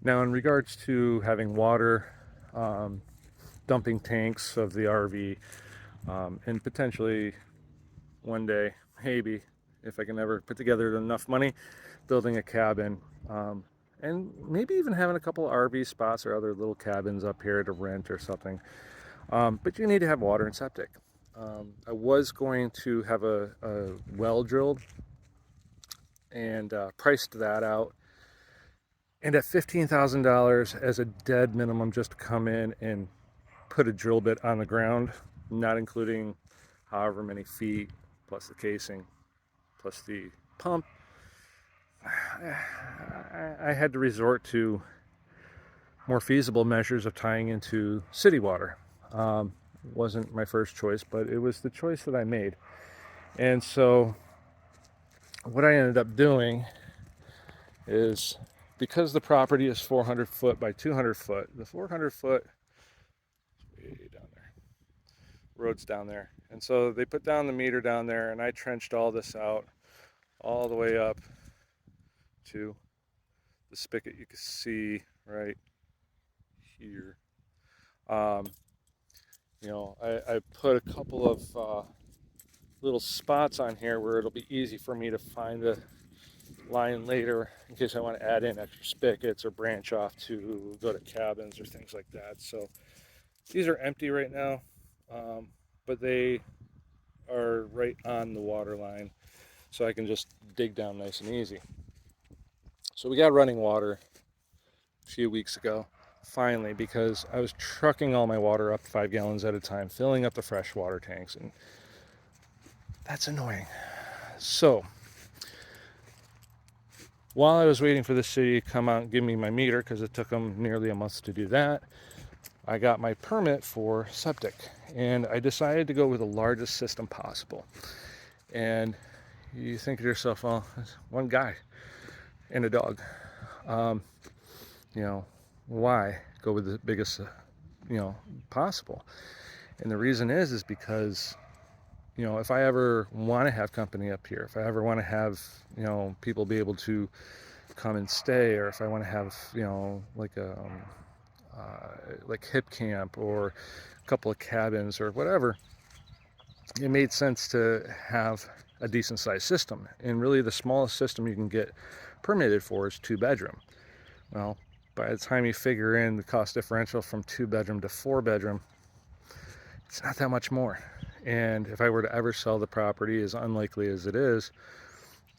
Now, in regards to having water, um, dumping tanks of the RV, and potentially one day, maybe, if I can ever put together enough money, building a cabin, um, and maybe even having a couple of RV spots or other little cabins up here to rent or something. But you need to have water and septic. I was going to have a well drilled and priced that out. And at $15,000 as a dead minimum, just to come in and put a drill bit on the ground, not including however many feet, plus the casing, plus the pump, I had to resort to more feasible measures of tying into city water. Wasn't my first choice, but it was the choice that I made. And so what I ended up doing is, because the property is 400 foot by 200 foot, the 400 foot is way down there, road's down there. And so they put down the meter down there, and I trenched all this out all the way up to the spigot you can see right here. Um, I put a couple of little spots on here where it'll be easy for me to find the line later in case I want to add in extra spigots or branch off to go to cabins or things like that. So these are empty right now, but they are right on the water line, so I can just dig down nice and easy. So we got running water a few weeks ago, finally, because I was trucking all my water up 5 gallons at a time, filling up the fresh water tanks, and that's annoying. So while I was waiting for the city to come out and give me my meter, because it took them nearly a month to do that, I got my permit for septic, and I decided to go with the largest system possible. And you think to yourself, well, it's one guy and a dog. Um, why go with the biggest, possible? And the reason is because, if I ever want to have company up here, if I ever want to have, people be able to come and stay, or if I want to have, like hip camp or a couple of cabins or whatever, it made sense to have a decent sized system. And really the smallest system you can get permitted for is 2-bedroom. Well, by the time you figure in the cost differential from 2-bedroom to 4-bedroom, it's not that much more. And if I were to ever sell the property, as unlikely as it is,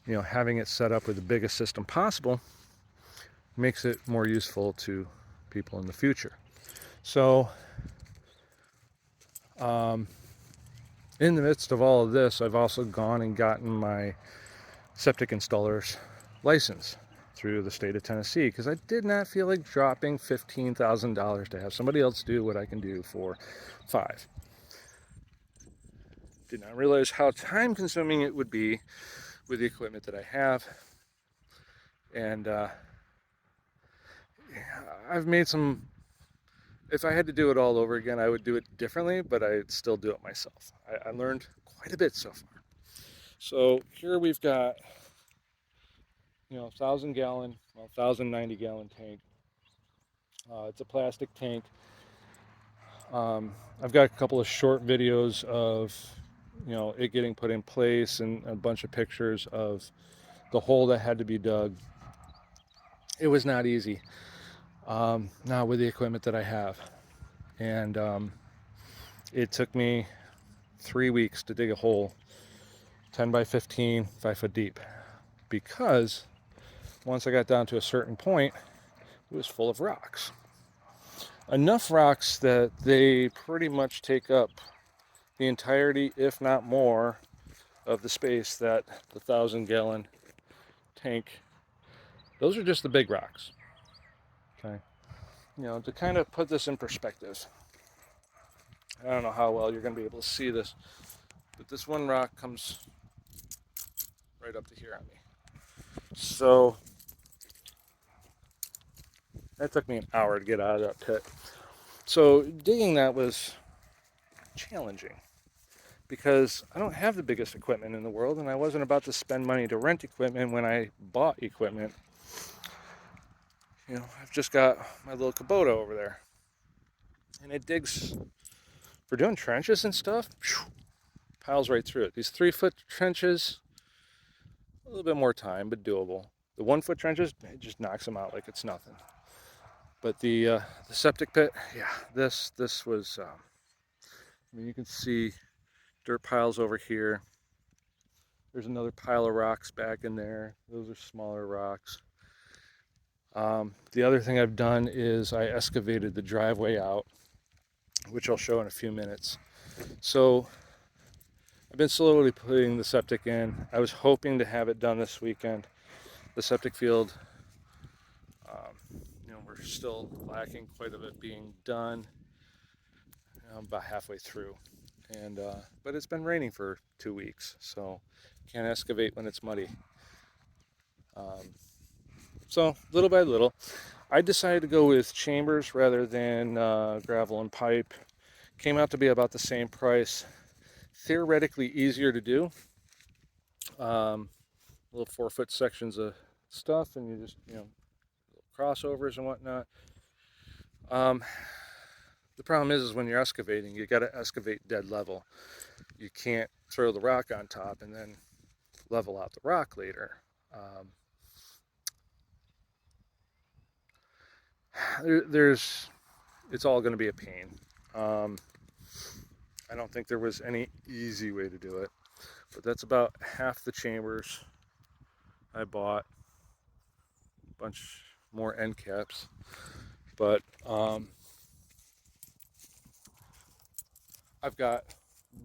having it set up with the biggest system possible makes it more useful to people in the future. So in the midst of all of this, I've also gone and gotten my septic installer's license through the state of Tennessee, because I did not feel like dropping $15,000 to have somebody else do what I can do for 5. Did not realize how time consuming it would be with the equipment that I have. And I've made some, if I had to do it all over again, I would do it differently, but I'd still do it myself. I learned quite a bit so far. So here we've got, 1,000-gallon, 1,090-gallon tank. It's a plastic tank. I've got a couple of short videos of, it getting put in place, and a bunch of pictures of the hole that had to be dug. It was not easy, not with the equipment that I have. And it took me 3 weeks to dig a hole 10 by 15, 5 foot deep, because once I got down to a certain point, it was full of rocks. Enough rocks that they pretty much take up the entirety, if not more, of the space that the 1,000-gallon tank. Those are just the big rocks. Okay. To kind of put this in perspective, I don't know how well you're going to be able to see this, but this one rock comes right up to here on me. So that took me an hour to get out of that pit. So digging that was challenging, because I don't have the biggest equipment in the world, and I wasn't about to spend money to rent equipment when I bought equipment. I've just got my little Kubota over there, and it digs for doing trenches and stuff. Piles right through it. These 3-foot trenches, a little bit more time, but doable. The 1-foot trenches, it just knocks them out like it's nothing. But the septic pit, yeah, this was. You can see dirt piles over here. There's another pile of rocks back in there. Those are smaller rocks. The other thing I've done is I excavated the driveway out, which I'll show in a few minutes. So I've been slowly putting the septic in. I was hoping to have it done this weekend. The septic field, we're still lacking quite a bit being done. I'm about halfway through, and but it's been raining for 2 weeks, so can't excavate when it's muddy. So little by little, I decided to go with chambers rather than gravel and pipe. Came out to be about the same price. Theoretically easier to do. Little 4-foot sections of stuff, and you just crossovers and whatnot. The problem is when you're excavating, you got to excavate dead level. You can't throw the rock on top and then level out the rock later. It's all going to be a pain. I don't think there was any easy way to do it, but that's about half the chambers I bought. A bunch more end caps, but I've got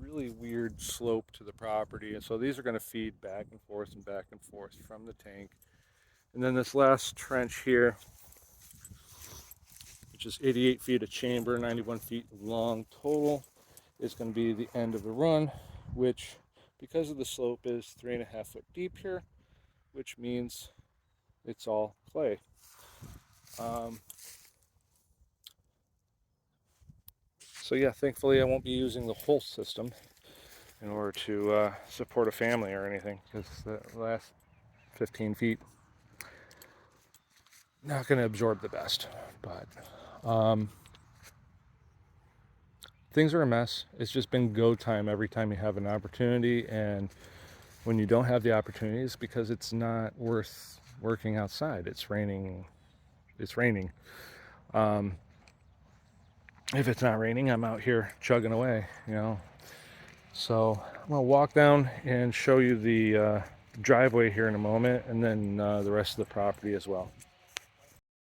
really weird slope to the property, and so these are going to feed back and forth from the tank. And then this last trench here, which is 88 feet of chamber, 91 feet long total, is going to be the end of the run, which, because of the slope, is 3.5 foot deep here, which means it's all clay. So yeah, thankfully I won't be using the whole system in order to support a family or anything, because the last 15 feet not going to absorb the best. But things are a mess. It's just been go time every time you have an opportunity, and when you don't have the opportunities, because it's not worth working outside. It's raining. If it's not raining, I'm out here chugging away, So I'm gonna walk down and show you the driveway here in a moment, and then the rest of the property as well.